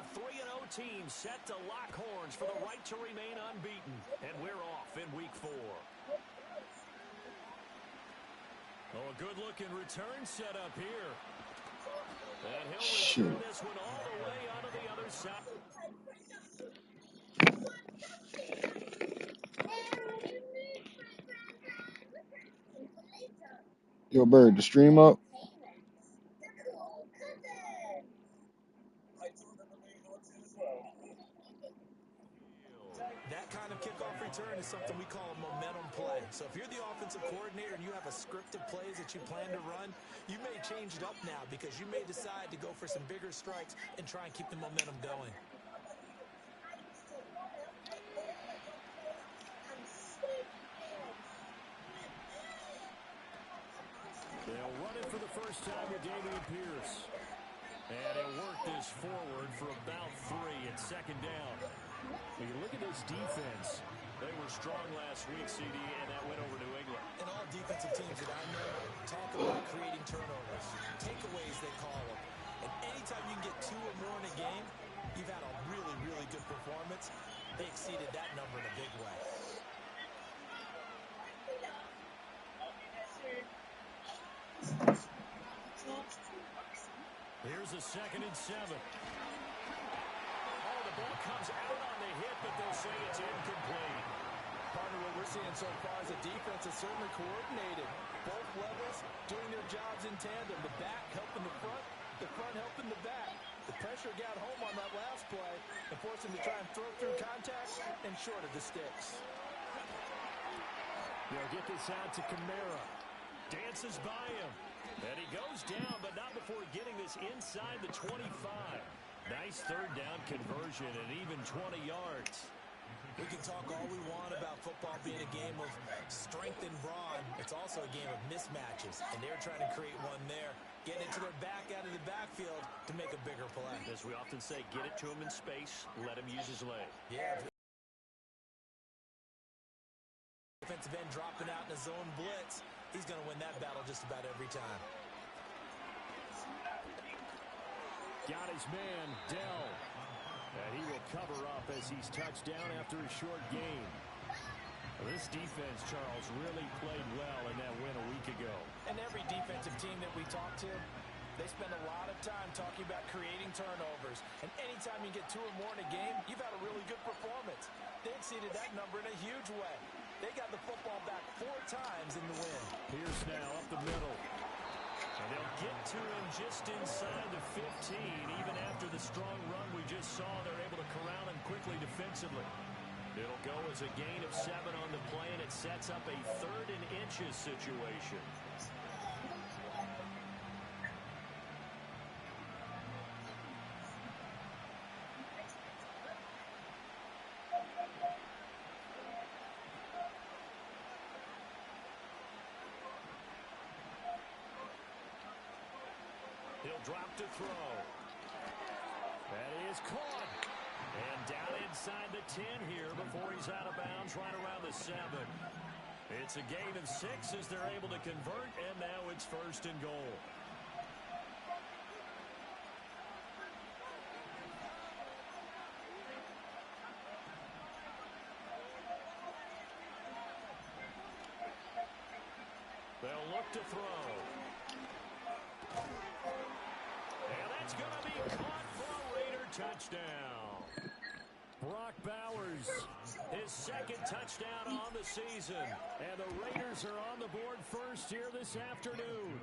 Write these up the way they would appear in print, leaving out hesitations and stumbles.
a 3-0 team set to lock horns for the right to remain unbeaten. And we're off in week 4. Oh, a good-looking return set up here. And he'll return this one all the way onto the other side. Yo, Bird, the stream up? That kind of kickoff return is something we call a momentum play. So if you're the offensive coordinator and you have a script of plays that you plan to run, you may change it up now because you may decide to go for some bigger strikes and try and keep the momentum going. They'll run it for the first time with Dameon Pierce. And he'll work this forward for about 3 at second down. When you look at this defense, they were strong last week, CD, and that went over New England. And all defensive teams that I know talk about creating turnovers. Takeaways, they call them. And anytime you can get 2 or more in a game, you've had a really, really good performance. They exceeded that number in a big way. Here's a 2nd and 7. Oh, the ball comes out on the hit, but they'll say it's incomplete. Partner, what we're seeing so far is the defense is certainly coordinated. Both levels doing their jobs in tandem. The back helping the front helping the back. The pressure got home on that last play and forced him to try and throw through contact and short of the sticks. They'll get this out to Kamara. Dances by him. And he goes down, but not before getting this inside the 25. Nice 3rd down conversion and even 20 yards. We can talk all we want about football being a game of strength and brawn. It's also a game of mismatches, and they're trying to create one there. Getting it to their back out of the backfield to make a bigger play. As we often say, get it to him in space, let him use his leg. Yeah. Defensive end dropping out in a zone blitz. He's going to win that battle just about every time. Got his man, Dell. And he will cover up as he's touched down after a short game. This defense, Charles, really played well in that win a week ago. And every defensive team that we talk to, they spend a lot of time talking about creating turnovers. And anytime you get 2 or more in a game, you've had a really good performance. They exceeded that number in a huge way. They got the football back 4 times in the win. Pierce now up the middle. And they'll get to him just inside the 15. Even after the strong run we just saw, they're able to corral him quickly defensively. It'll go as a gain of 7 on the play, and it sets up a 3rd and inches situation. He'll drop to throw. That is caught. And down inside the 10 here before he's out of bounds right around the 7. It's a gain of 6 as they're able to convert, and now it's 1st and goal. They'll look to throw. And that's going to be caught for a Raider touchdown. Brock Bowers, his 2nd touchdown on the season. And the Raiders are on the board first here this afternoon.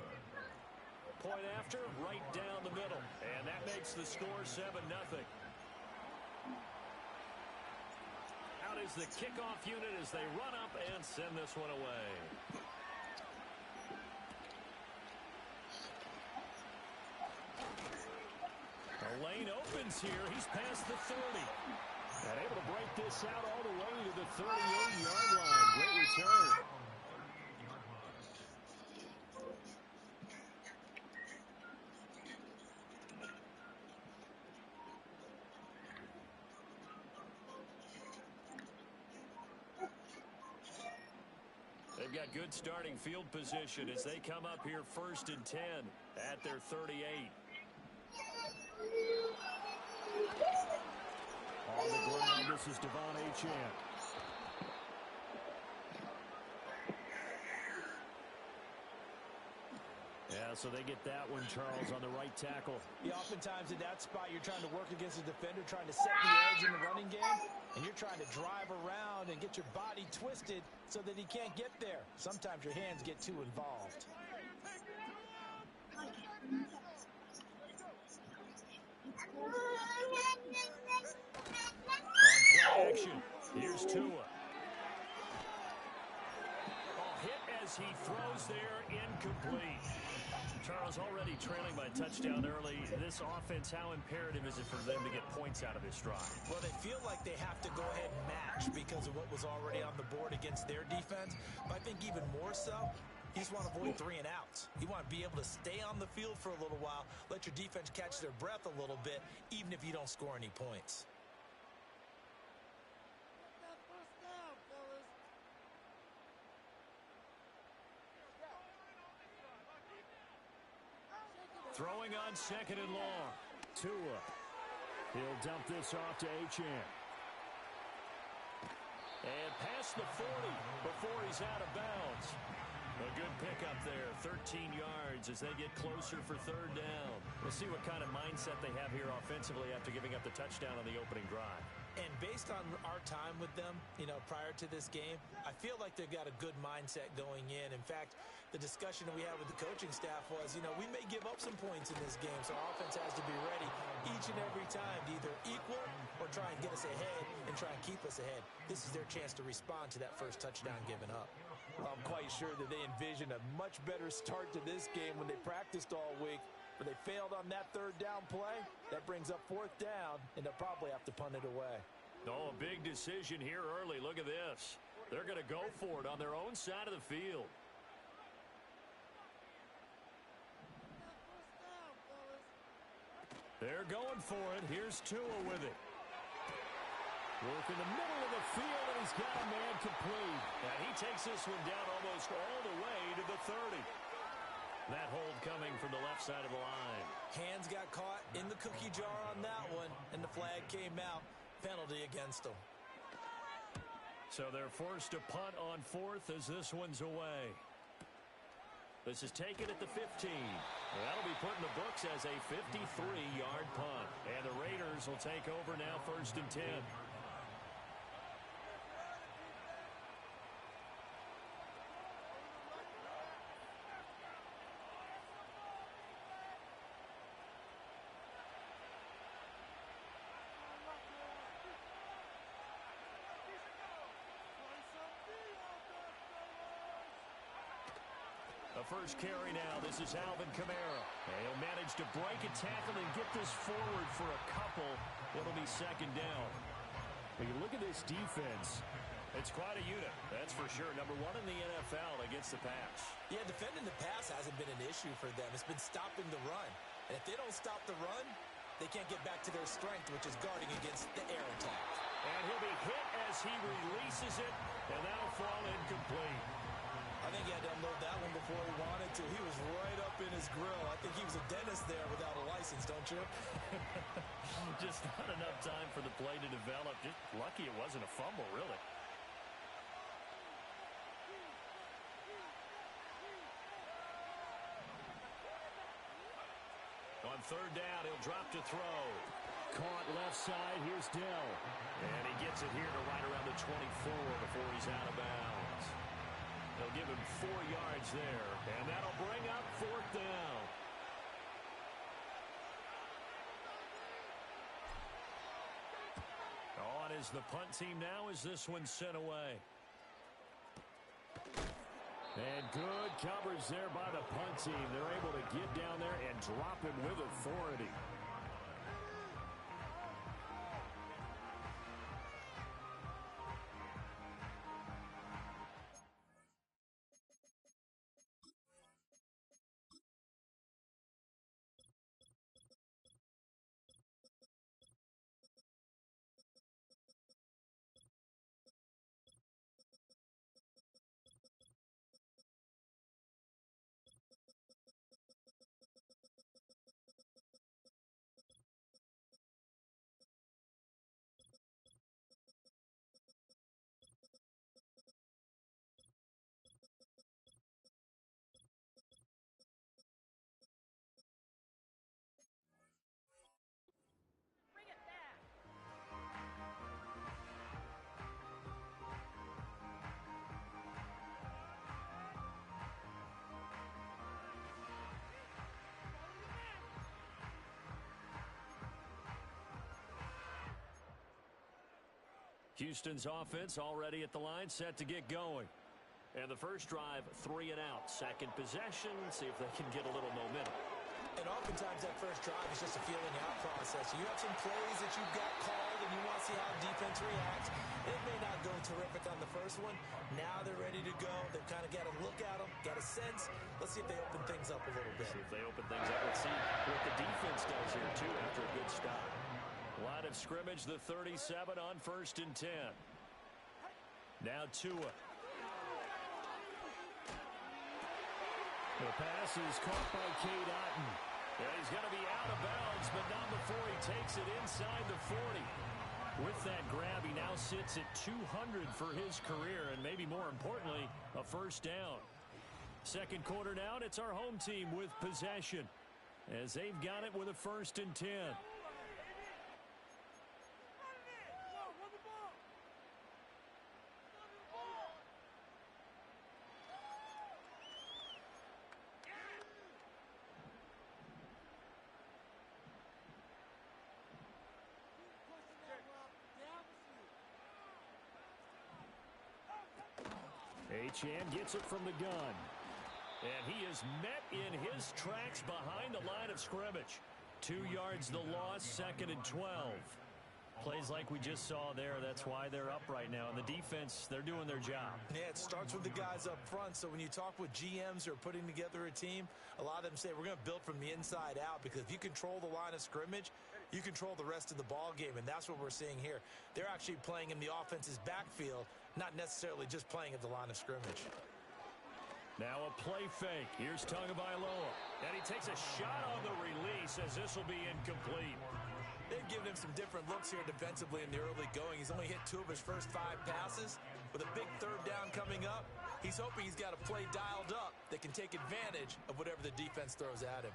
Point after, right down the middle. And that makes the score 7-0. Out is the kickoff unit as they run up and send this one away. The lane opens here. He's past the 30. And able to break this out all the way to the 38-yard line. Great return. They've got good starting field position as they come up here 1st and 10 at their 38. this is Devon Achane. Yeah, so they get that one, Charles, on the right tackle. Yeah, oftentimes in that spot, you're trying to work against a defender, trying to set the edge in the running game, and you're trying to drive around and get your body twisted so that he can't get there. Sometimes your hands get too involved. On play action, here's Tua. Hit as he throws there, incomplete. Charles, already trailing by a touchdown early. This offense, how imperative is it for them to get points out of this drive? Well, they feel like they have to go ahead and match because of what was already on the board against their defense. But I think even more so, you just want to avoid 3 and outs. You want to be able to stay on the field for a little while, let your defense catch their breath a little bit, even if you don't score any points. Throwing on 2nd and long. Tua. He'll dump this off to Achane. And past the 40 before he's out of bounds. A good pickup there, 13 yards as they get closer for 3rd down. We'll see what kind of mindset they have here offensively after giving up the touchdown on the opening drive. And based on our time with them, prior to this game, I feel like they've got a good mindset going in. In fact, the discussion that we had with the coaching staff was, we may give up some points in this game, so our offense has to be ready each and every time to either equal or try and get us ahead and try and keep us ahead. This is their chance to respond to that first touchdown given up. I'm quite sure that they envision a much better start to this game when they practiced all week. But they failed on that 3rd down play. That brings up 4th down, and they'll probably have to punt it away. Oh, a big decision here early. Look at this. They're going to go for it on their own side of the field. They're going for it. Here's Tua with it. Work in the middle of the field, and he's got a man complete. And he takes this one down almost all the way to the 30. That hold coming from the left side of the line. Hands got caught in the cookie jar on that one, and the flag came out. Penalty against them. So they're forced to punt on 4th as this one's away. This is taken at the 15. That'll be put in the books as a 53-yard punt. And the Raiders will take over now 1st and 10. The first carry now. This is Alvin Kamara. And he'll manage to break a tackle and get this forward for a couple. It'll be 2nd down. When you look at this defense, it's quite a unit. That's for sure. Number 1 in the NFL against the pass. Yeah, defending the pass hasn't been an issue for them. It's been stopping the run. And if they don't stop the run, they can't get back to their strength, which is guarding against the air attack. And he'll be hit as he releases it, and that'll fall incomplete. I think he had to unload that one before he wanted to. He was right up in his grill. I think he was a dentist there without a license, don't you? Just not enough time for the play to develop. Just lucky it wasn't a fumble, really. On 3rd down, he'll drop to throw. Caught left side. Here's Dell. And he gets it here to right around the 24 before he's out of bounds. They'll give him 4 yards there, and that'll bring up 4th down. On is the punt team now as this one's sent away. And good coverage there by the punt team. They're able to get down there and drop him with authority. Houston's offense already at the line, set to get going. And the first drive, 3 and out. Second possession, see if they can get a little momentum. And oftentimes that first drive is just a feeling out process. You have some plays that you've got called and you want to see how defense reacts. It may not go terrific on the first one. Now they're ready to go. They've kind of got to look at them, got a sense. Let's see if they open things up a little bit. See if they open things up. Let's see what the defense does here, too, after a good stop. Line of scrimmage, the 37 on 1st and 10. Now Tua. The pass is caught by Cade Otton. And he's going to be out of bounds, but not before he takes it inside the 40. With that grab, he now sits at 200 for his career, and maybe more importantly, a first down. Second quarter now, and it's our home team with possession, as they've got it with a 1st and 10. Achane gets it from the gun. And he is met in his tracks behind the line of scrimmage. 2 yards the loss, 2nd and 12. Plays like we just saw there. That's why they're up right now. And the defense, they're doing their job. Yeah, it starts with the guys up front. So when you talk with GMs who are putting together a team, a lot of them say we're going to build from the inside out, because if you control the line of scrimmage, you control the rest of the ball game, and that's what we're seeing here. They're actually playing in the offense's backfield, not necessarily just playing at the line of scrimmage. Now a play fake. Here's Tagovailoa. And he takes a shot on the release, as this will be incomplete. They've given him some different looks here defensively in the early going. He's only hit 2 of his first 5 passes. With a big 3rd down coming up, he's hoping he's got a play dialed up that can take advantage of whatever the defense throws at him.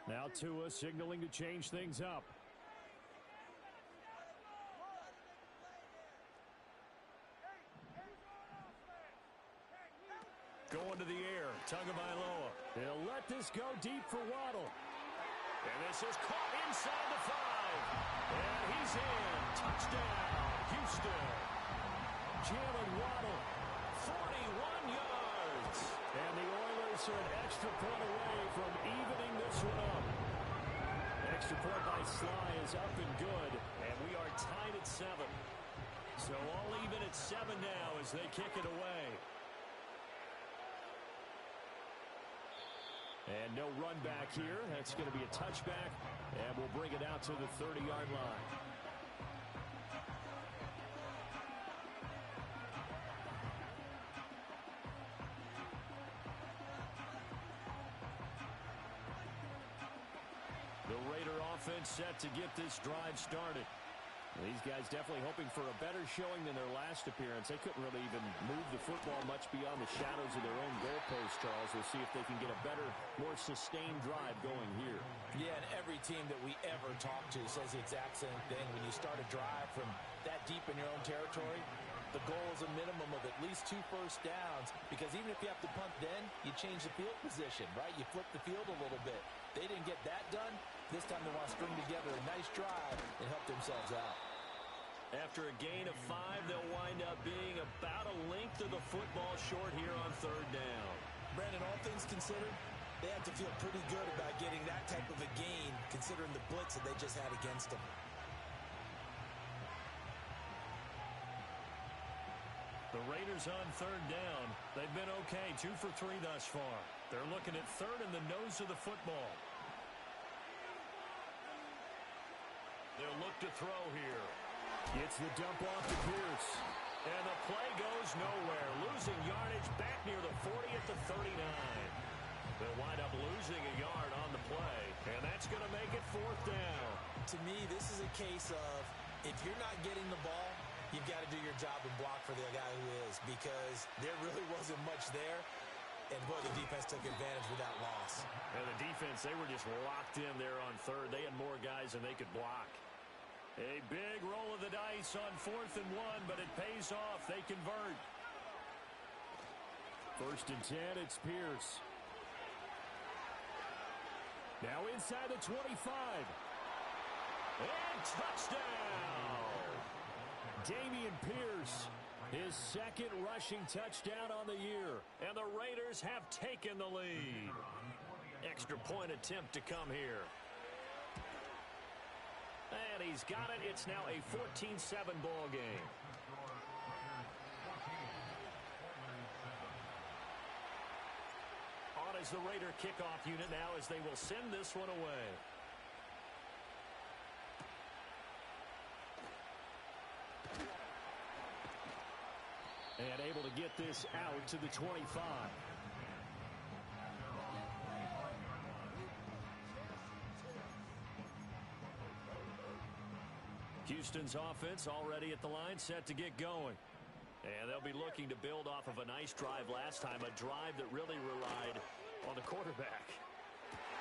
Now Tua signaling to change things up. Going to the air, Tagovailoa. He'll let this go deep for Waddle. And this is caught inside the 5. And he's in. Touchdown, Houston. Jalen Waddle, 41 yards. And the Oilers are an extra point away from evening this one up. Extra point by Sly is up and good. And we are tied at 7. So all even at 7 now as they kick it away. And no run back here. That's going to be a touchback. And we'll bring it out to the 30-yard line. The Raider offense set to get this drive started. These guys definitely hoping for a better showing than their last appearance. They couldn't really even move the football much beyond the shadows of their own goalpost, Charles. We'll see if they can get a better, more sustained drive going here. Yeah, and every team that we ever talk to says the exact same thing. When you start a drive from that deep in your own territory, the goal is a minimum of at least 2 first downs, because even if you have to punt then, you change the field position, right? You flip the field a little bit. They didn't get that done. This time they want to string together a nice drive and help themselves out. After a gain of 5, they'll wind up being about a length of the football short here on 3rd down. Brandon, all things considered, they have to feel pretty good about getting that type of a gain, considering the blitz that they just had against them. The Raiders on 3rd down. They've been okay, 2 for 3 thus far. They're looking at 3rd in the nose of the football. They'll look to throw here. Gets the dump off to Pierce. And the play goes nowhere. Losing yardage back near the 40 at the 39. They'll wind up losing a yard on the play. And that's going to make it 4th down. To me, this is a case of if you're not getting the ball, you've got to do your job and block for the guy who is, because there really wasn't much there. And, boy, the defense took advantage with that loss. And the defense, they were just locked in there on 3rd. They had more guys than they could block. A big roll of the dice on 4th and 1, but it pays off. They convert. 1st and 10, it's Pierce. Now inside the 25. And touchdown! Dameon Pierce, his second rushing touchdown on the year. And the Raiders have taken the lead. Extra point attempt to come here. And he's got it. It's now a 14-7 ball game. On is the Raider kickoff unit now as they will send this one away. And able to get this out to the 25. Houston's offense already at the line, set to get going. And they'll be looking to build off of a nice drive last time, a drive that really relied on the quarterback.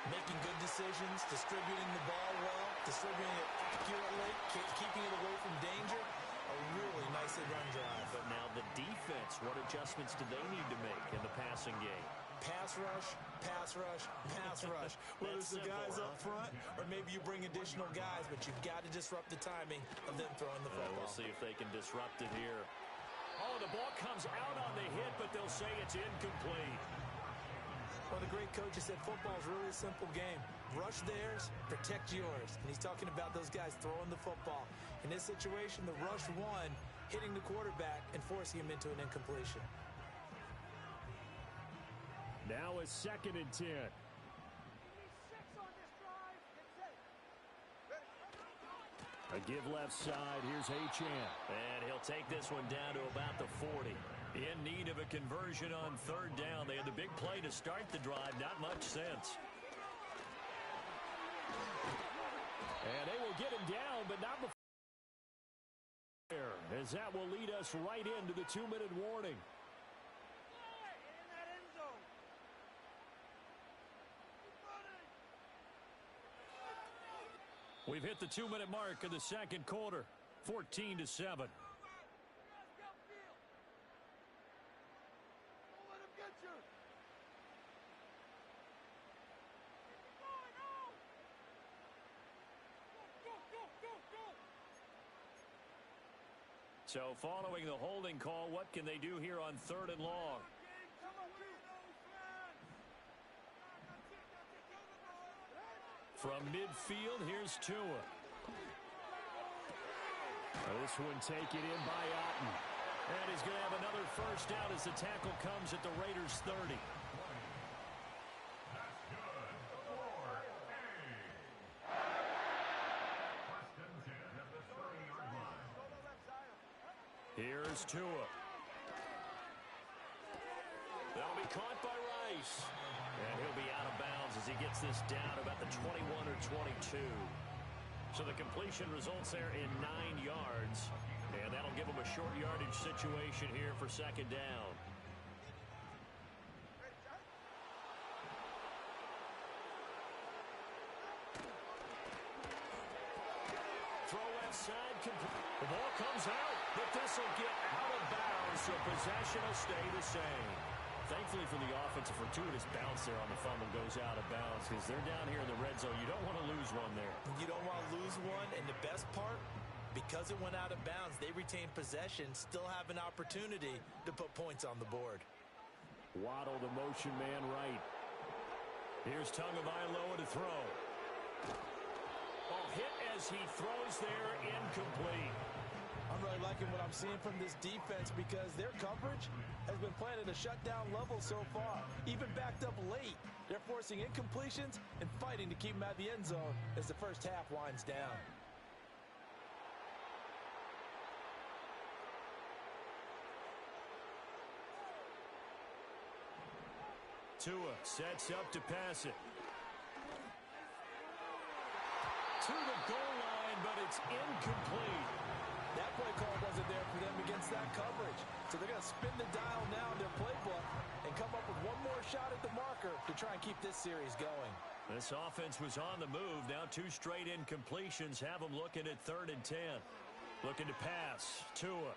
Making good decisions, distributing the ball well, distributing it accurately, keeping it away from danger. A really nicely run drive. But now the defense, what adjustments do they need to make in the passing game? Pass rush, pass rush, pass rush. Whether it's the guys up front or maybe you bring additional guys, but you've got to disrupt the timing of them throwing the football. We'll see if they can disrupt it here. Oh, the ball comes out on the hit, but they'll say it's incomplete. Well, the great coach has said football is really a simple game. Rush theirs, protect yours. And he's talking about those guys throwing the football. In this situation, the rush won, hitting the quarterback and forcing him into an incompletion. Now a 2nd and 10. A give left side. Here's Achane. And he'll take this one down to about the 40. In need of a conversion on 3rd down. They had the big play to start the drive. Not much sense. And they will get him down, but not before. As that will lead us right into the 2-minute warning. We've hit the 2-minute mark of the 2nd quarter. 14-7. So following the holding call, what can they do here on 3rd and long? From midfield, here's Tua. This one taken in by Otten. And he's going to have another first down as the tackle comes at the Raiders' 30. Here's Tua. That'll be caught by Rice. And he'll be out of bounds as he gets this down about the 21 or 22. So the completion results there in 9 yards. And that'll give him a short yardage situation here for 2nd down. Throw left side. The ball comes out, but this will get out of bounds, so possession will stay the same. Thankfully for the offense, a fortuitous bounce there on the fumble goes out of bounds because they're down here in the red zone. You don't want to lose one there. You don't want to lose one, and the best part, because it went out of bounds, they retain possession, still have an opportunity to put points on the board. Waddle, the motion man right. Here's Tagovailoa to throw. Oh, hit as he throws there, incomplete. I'm really liking what I'm seeing from this defense because their coverage has been playing at a shutdown level so far. Even backed up late, they're forcing incompletions and fighting to keep them out of the end zone as the first half winds down. Tua sets up to pass it. To the goal line, but it's incomplete. That play call wasn't there for them against that coverage. So they're going to spin the dial now in their playbook and come up with one more shot at the marker to try and keep this series going. This offense was on the move. Now 2 straight incompletions have them looking at 3rd and 10. Looking to pass. Tua.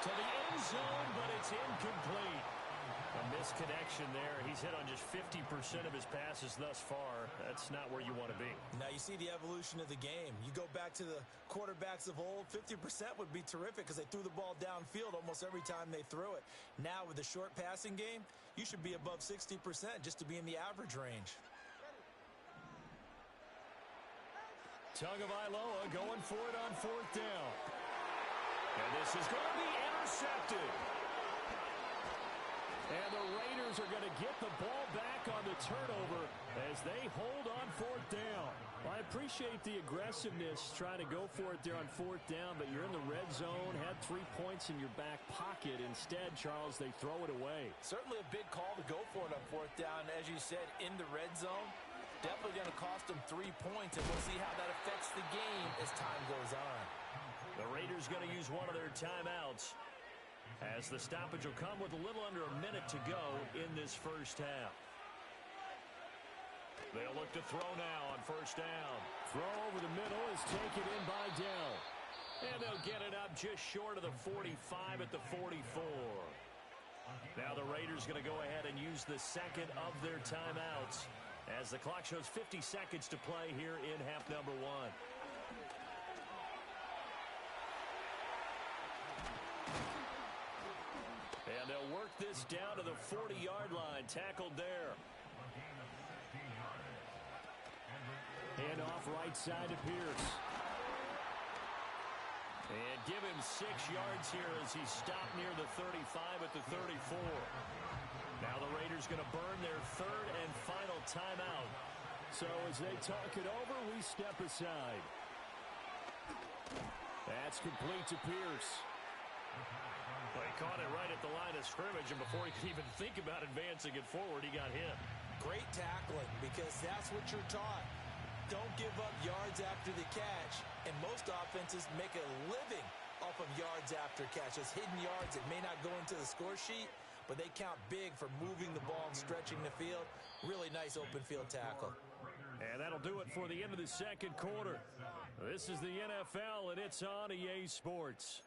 To the end zone, but it's incomplete. A misconnection there. He's hit on just 50% of his passes thus far. That's not where you want to be. Now you see the evolution of the game. You go back to the quarterbacks of old, 50% would be terrific because they threw the ball downfield almost every time they threw it. Now with the short passing game, you should be above 60% just to be in the average range. Tagovailoa going for it on 4th down. And this is going to be intercepted. And the Raiders are going to get the ball back on the turnover as they hold on 4th down. I appreciate the aggressiveness trying to go for it there on 4th down, but you're in the red zone, had 3 points in your back pocket. Instead, Charles, they throw it away. Certainly a big call to go for it on 4th down, as you said, in the red zone. Definitely going to cost them 3 points, and we'll see how that affects the game as time goes on. The Raiders going to use one of their timeouts, as the stoppage will come with a little under a minute to go in this first half. They'll look to throw now on 1st down. Throw over the middle is taken in by Dell. And they'll get it up just short of the 45 at the 44. Now the Raiders going to go ahead and use the second of their timeouts as the clock shows 50 seconds to play here in half number 1. And they'll work this down to the 40-yard line. Tackled there. And off right side to Pierce. And give him 6 yards here as he stopped near the 35 at the 34. Now the Raiders going to burn their 3rd and final timeout. So as they talk it over, we step aside. That's complete to Pierce. Well, he caught it right at the line of scrimmage, and before he could even think about advancing it forward, he got hit. Great tackling, because that's what you're taught. Don't give up yards after the catch, and most offenses make a living off of yards after catch. Those hidden yards that may not go into the score sheet, but they count big for moving the ball and stretching the field. Really nice open field tackle. And that'll do it for the end of the second quarter. This is the NFL, and it's on EA Sports.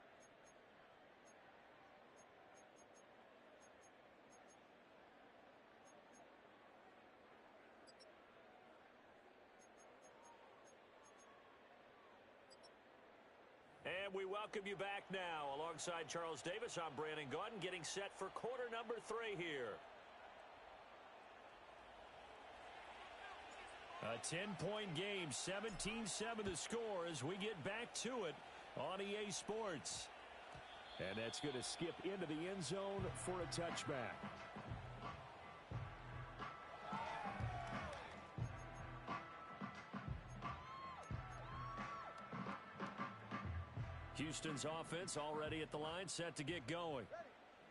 And we welcome you back now. Alongside Charles Davis, I'm Brandon Gaudin, getting set for quarter number 3 here. A 10-point game, 17-7 the score as we get back to it on EA Sports. And that's going to skip into the end zone for a touchback. Houston's offense already at the line, set to get going.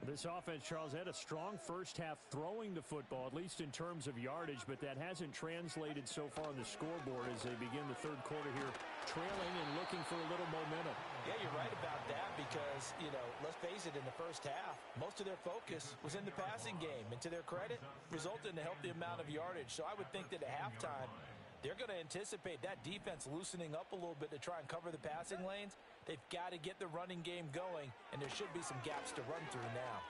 This offense, Charles, had a strong first half throwing the football, at least in terms of yardage, but that hasn't translated so far on the scoreboard as they begin the third quarter here, trailing and looking for a little momentum. Yeah, you're right about that because, let's face it, in the first half, most of their focus was in the passing game, and to their credit, resulted in a healthy amount of yardage. So I would think that at halftime, they're going to anticipate that defense loosening up a little bit to try and cover the passing lanes. They've got to get the running game going, and there should be some gaps to run through now.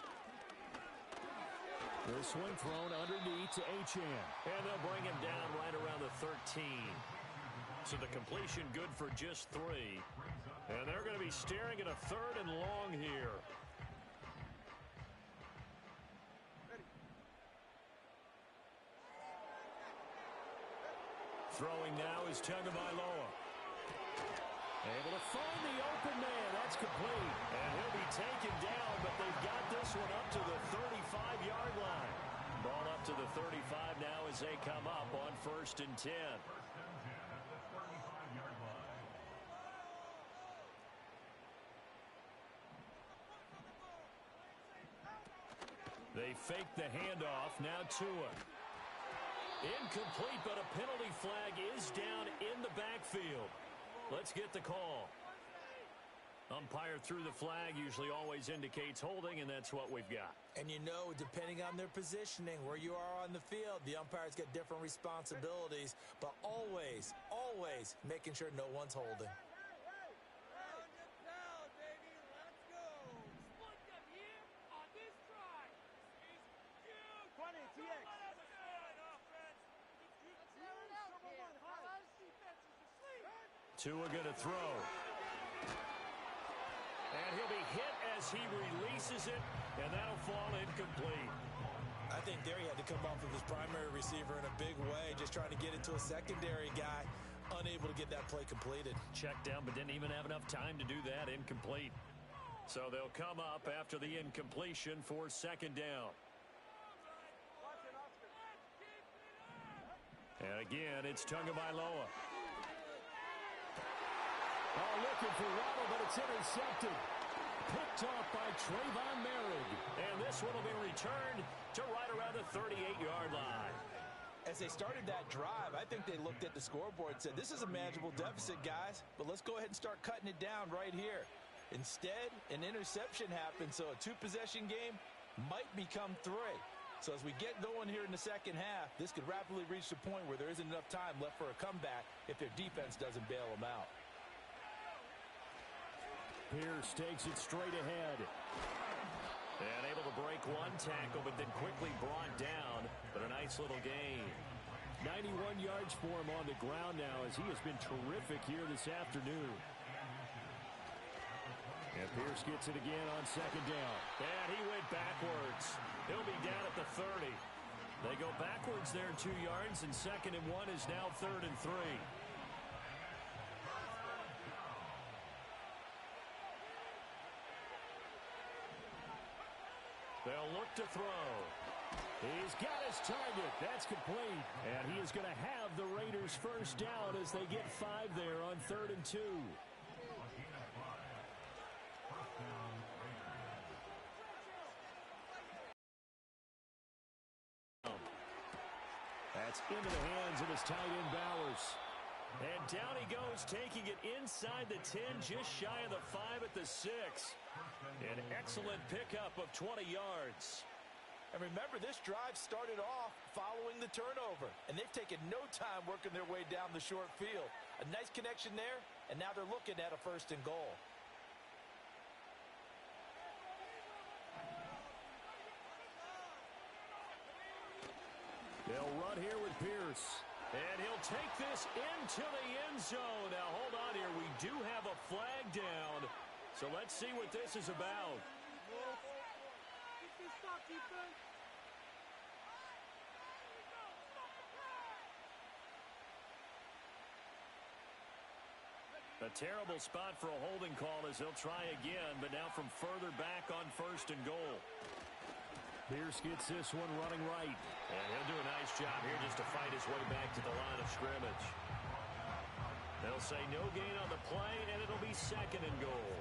This one thrown underneath to Achane. And they'll bring him down right around the 13. So the completion good for just 3. And they're going to be staring at a 3rd and long here. Throwing now is Tagovailoa. Able to find the open man. That's complete. And he'll be taken down, but they've got this one up to the 35-yard line. Ball up to the 35 now as they come up on 1st and 10. They fake the handoff. Now Tua. Incomplete, but a penalty flag is down in the backfield. Let's get the call. Umpire threw the flag, usually always indicates holding, and that's what we've got. And depending on their positioning, where you are on the field, the umpires get different responsibilities, but always, always making sure no one's holding. Tua going to throw. And he'll be hit as he releases it, and that'll fall incomplete. I think there he had to come off of his primary receiver in a big way, just trying to get it to a secondary guy, unable to get that play completed. Checked down, but didn't even have enough time to do that. Incomplete. So they'll come up after the incompletion for second down. And again, it's Tagovailoa. Oh, looking for Waddle, but it's intercepted. Picked off by Trayvon Merrick. And this one will be returned to right around the 38-yard line. As they started that drive, I think they looked at the scoreboard and said, this is a manageable deficit, guys, but let's go ahead and start cutting it down right here. Instead, an interception happened, so a two-possession game might become three. So as we get going here in the second half, this could rapidly reach the point where there isn't enough time left for a comeback if their defense doesn't bail them out. Pierce takes it straight ahead. And able to break one tackle, but then quickly brought down. But a nice little gain. 91 yards for him on the ground now as he has been terrific here this afternoon. And Pierce gets it again on second down. And he went backwards. He'll be down at the 30. They go backwards there 2 yards, and 2nd and 1 is now 3rd and 3. They'll look to throw. He's got his target. That's complete. And he is going to have the Raiders first down as they get 5 there on 3rd and 2. That's into the hands of his tight end, Bowers. And down he goes, taking it inside the 10, just shy of the 5 at the 6. An excellent pickup of 20 yards. And remember, this drive started off following the turnover, and they've taken no time working their way down the short field. A nice connection there, and now they're looking at a 1st and goal. They'll run here with Pierce. And he'll take this into the end zone. Now, hold on here. We do have a flag down. So let's see what this is about. A terrible spot for a holding call as they'll try again, but now from further back on 1st and goal. Pierce gets this one running right. And he'll do a nice job here just to fight his way back to the line of scrimmage. They'll say no gain on the play, and it'll be 2nd and goal.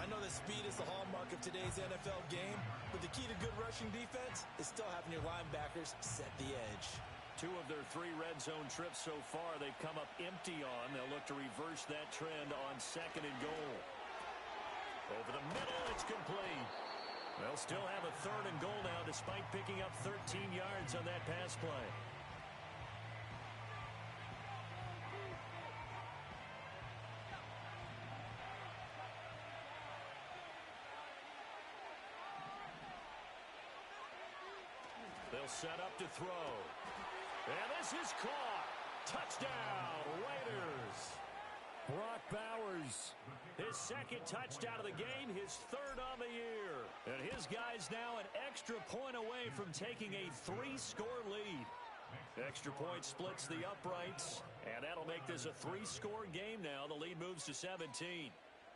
I know that speed is the hallmark of today's NFL game, but the key to good rushing defense is still having your linebackers set the edge. 2 of their 3 red zone trips so far they've come up empty on. They'll look to reverse that trend on 2nd and goal. Over the middle, it's complete. They'll still have a 3rd and goal now despite picking up 13 yards on that pass play. They'll set up to throw. And this is caught. Touchdown, Raiders. Brock Bowers. His 2nd touchdown of the game, his 3rd on the year. And his guy's now an extra point away from taking a 3-score lead. Extra point splits the uprights, and that'll make this a 3-score game now. The lead moves to 17.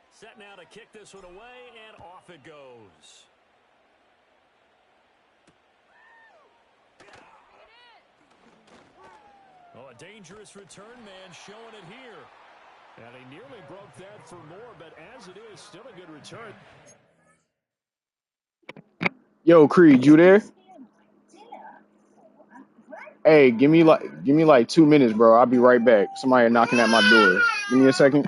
Set now to kick this one away, and off it goes. Oh, a dangerous return man showing it here. And he nearly broke that for more, but as it is, still a good return. Yo, Creed, you there? Hey, give me like 2 minutes, bro. I'll be right back. Somebody knocking at my door. Give me a second.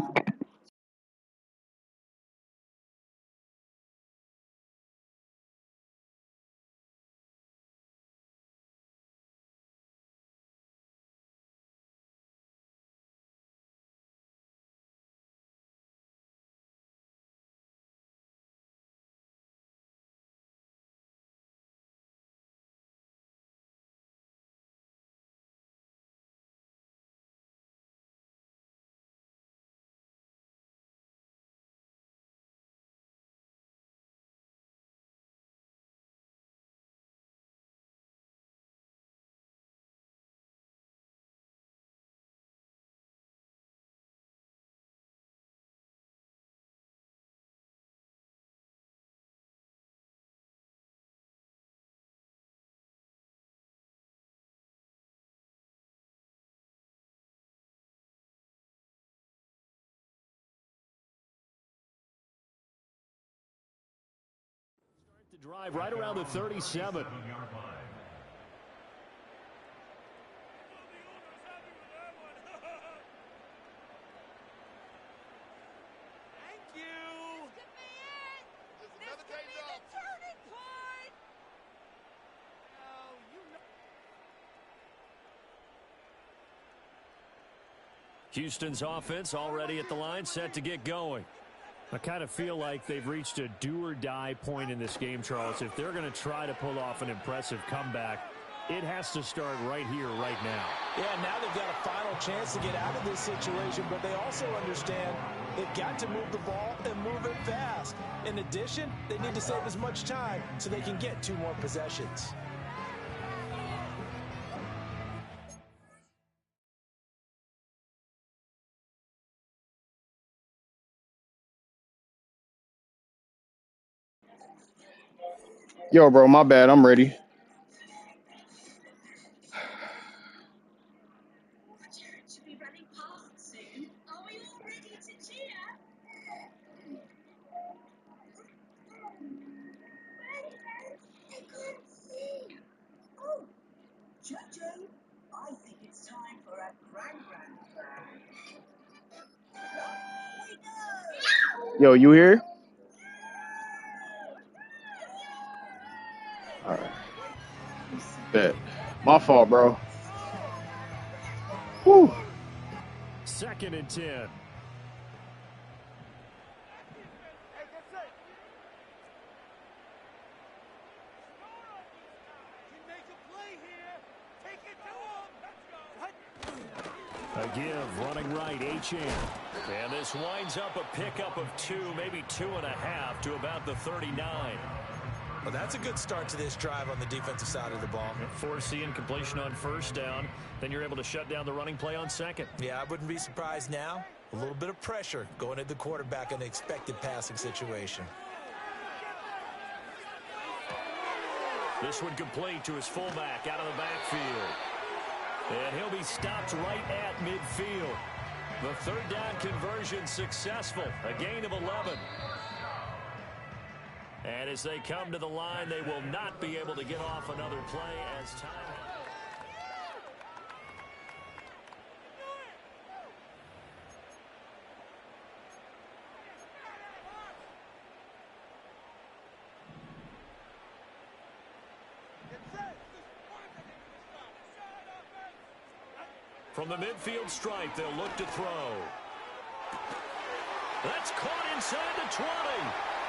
The drive right around the 37. Houston's offense already at the line, set to get going. I kind of feel like they've reached a do-or-die point in this game, Charles. If they're going to try to pull off an impressive comeback, it has to start right here, right now. Yeah, now they've got a final chance to get out of this situation, but they also understand they've got to move the ball and move it fast. In addition, they need to save as much time so they can get 2 more possessions. Yo, bro, my bad. I'm ready. Yo, you here? All right. Bet. My fault, bro. Whew. 2nd and 10. A give, running right, H.M. And this winds up a pickup of 2, maybe 2.5 to about the 39. Well, that's a good start to this drive on the defensive side of the ball. Forcing completion on 1st down. Then you're able to shut down the running play on 2nd. Yeah, I wouldn't be surprised now. A little bit of pressure going at the quarterback in the expected passing situation. This one complete to his fullback out of the backfield. And he'll be stopped right at midfield. The 3rd down conversion successful. A gain of 11. And as they come to the line, they will not be able to get off another play as time. From the midfield stripe, they'll look to throw. That's caught inside the 20.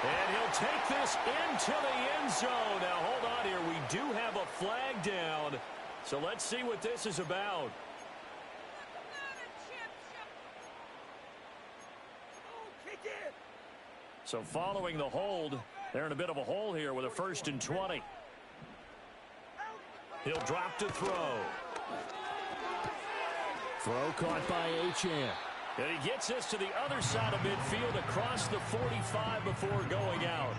And he'll take this into the end zone. Now, hold on here. We do have a flag down. So let's see what this is about. So following the hold, they're in a bit of a hole here with a 1st and 20. He'll drop to throw. Throw caught by H.M. And he gets this to the other side of midfield across the 45 before going out.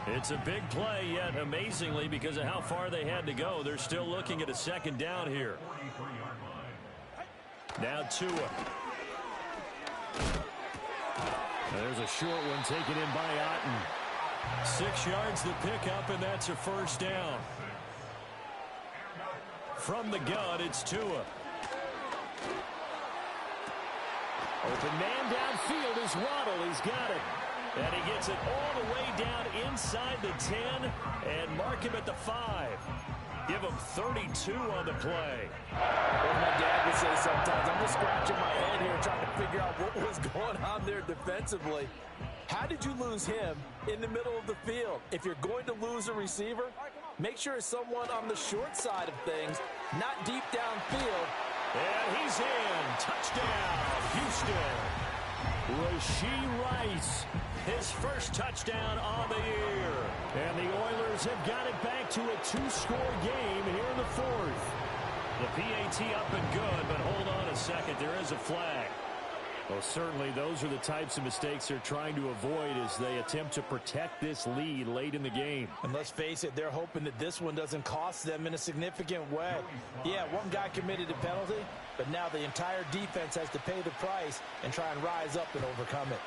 It's a big play, yet amazingly, because of how far they had to go, they're still looking at a 2nd down here. Now Tua. There's a short one taken in by Otten. 6 yards the pickup, and that's a 1st down. From the gun, it's Tua. Open man downfield is Waddle. He's got it. And he gets it all the way down inside the 10 and mark him at the 5. Give him 32 on the play. Well, my dad would say sometimes, I'm just scratching my head here trying to figure out what was going on there defensively. How did you lose him in the middle of the field? If you're going to lose a receiver, make sure it's someone on the short side of things, not deep downfield. And he's in. Touchdown, Houston. Rashee Rice, his 1st touchdown on the year. And the Oilers have got it back to a 2-score game here in the 4th. The PAT up and good, but hold on a second. There is a flag. Well, certainly those are the types of mistakes they're trying to avoid as they attempt to protect this lead late in the game. And let's face it, they're hoping that this one doesn't cost them in a significant way. Yeah, one guy committed a penalty, but now the entire defense has to pay the price and try and rise up and overcome it.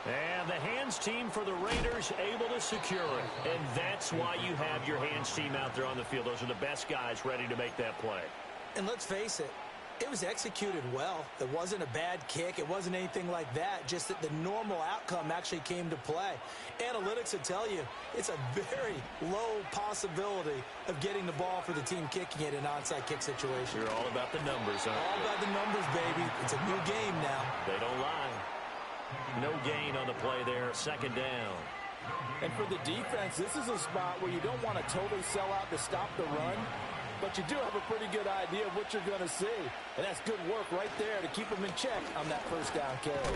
And the hands team for the Raiders able to secure it. And that's why you have your hands team out there on the field. Those are the best guys ready to make that play. And let's face it, it was executed well. It wasn't a bad kick. It wasn't anything like that. Just that the normal outcome actually came to play. Analytics will tell you it's a very low possibility of getting the ball for the team kicking it in an onside kick situation. You're all about the numbers, aren't All you? about the numbers, baby. It's a new game now. They don't lie. No gain on the play there. Second down. And for the defense, this is a spot where you don't want to totally sell out to stop the run, but you do have a pretty good idea of what you're going to see. And that's good work right there to keep them in check on that first down carry.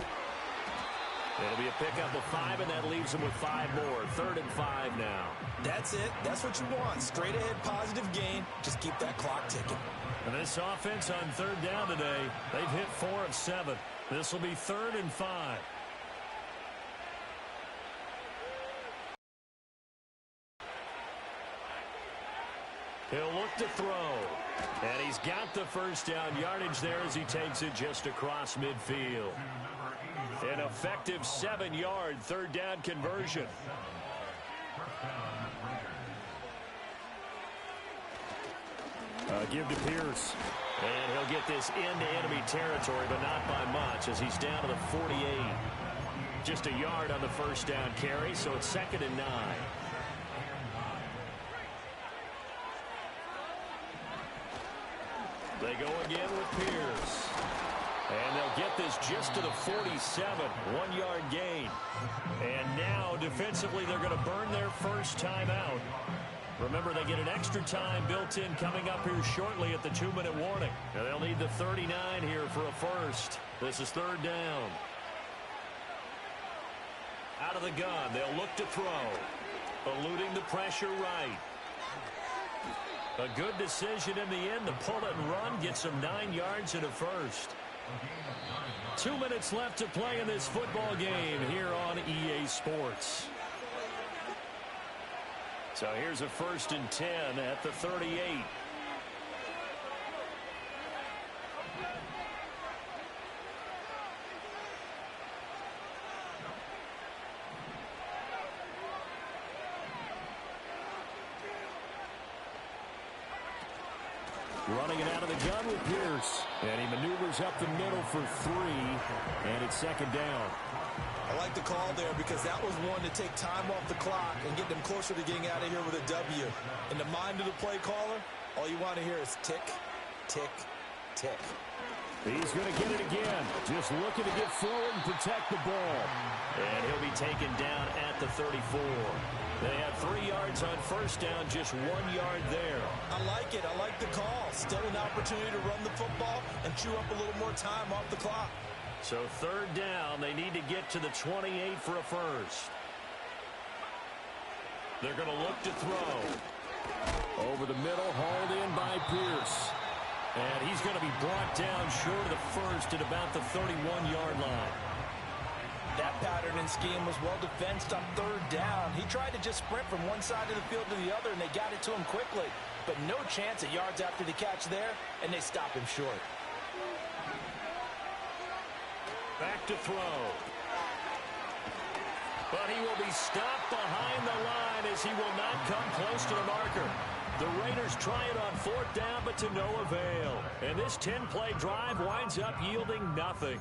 It'll be a pickup of 5, and that leaves them with 5 more. 3rd and 5 now. That's it. That's what you want. Straight ahead positive gain. Just keep that clock ticking. And this offense on 3rd down today, they've hit 4 of 7. This will be 3rd and 5. He'll look to throw. And he's got the first down yardage there as he takes it just across midfield. An effective 7-yard 3rd down conversion. Give to Pierce. And he'll get this into enemy territory, but not by much as he's down to the 48. Just a yard on the first down carry, so it's 2nd and 9. They go again with Pierce. And they'll get this just to the 47. 1-yard gain. And now, defensively, they're going to burn their first time out. Remember, they get an extra time built in coming up here shortly at the 2-minute warning. And they'll need the 39 here for a first. This is 3rd down. Out of the gun, they'll look to throw. Eluding the pressure right. A good decision in the end to pull it and run. Gets them 9 yards and a first. 2 minutes left to play in this football game here on EA Sports. So here's a 1st and 10 at the 38. Running it out of the gun with Pierce. And he maneuvers up the middle for 3. And it's 2nd down. I like the call there because that was one to take time off the clock and get them closer to getting out of here with a W. In the mind of the play caller, all you want to hear is tick, tick, tick. He's going to get it again. Just looking to get forward and protect the ball. And he'll be taken down at the 34. They have 3 yards on first down, just 1 yard there. I like it. I like the call. Still an opportunity to run the football and chew up a little more time off the clock. So 3rd down, they need to get to the 28 for a first. They're going to look to throw. Over the middle, hauled in by Pierce. And he's going to be brought down short of the first at about the 31-yard line. That pattern and scheme was well defensed on 3rd down. He tried to just sprint from one side of the field to the other, and they got it to him quickly. But no chance at yards after the catch there, and they stop him short. Back to throw. But he will be stopped behind the line as he will not come close to the marker. The Raiders try it on 4th down, but to no avail. And this 10-play drive winds up yielding nothing.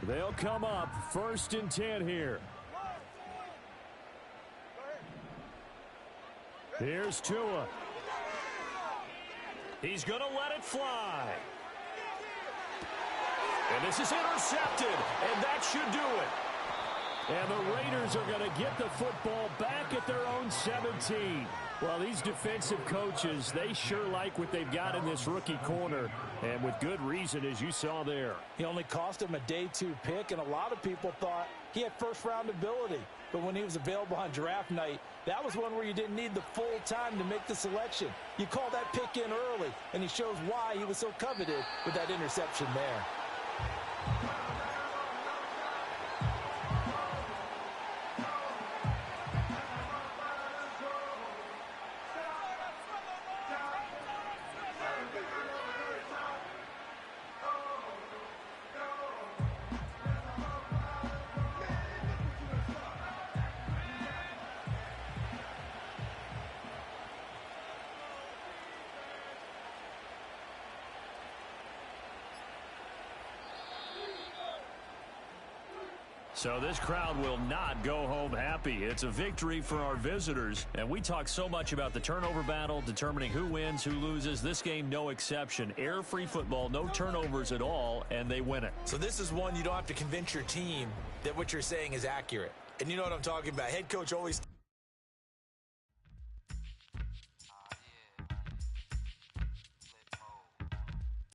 They'll come up 1st and 10 here. Here's Tua. He's going to let it fly. And this is intercepted, and that should do it. And the Raiders are going to get the football back at their own 17. Well, these defensive coaches, they sure like what they've got in this rookie corner, and with good reason, as you saw there. He only cost him a day 2 pick, and a lot of people thought he had first-round ability. But when he was available on draft night, that was one where you didn't need the full time to make the selection. You call that pick in early, and he shows why he was so coveted with that interception there. So this crowd will not go home happy. It's a victory for our visitors. And we talk so much about the turnover battle, determining who wins, who loses. This game, no exception. Air-free football, no turnovers at all, and they win it. So this is one you don't have to convince your team that what you're saying is accurate. And you know what I'm talking about. Head coach always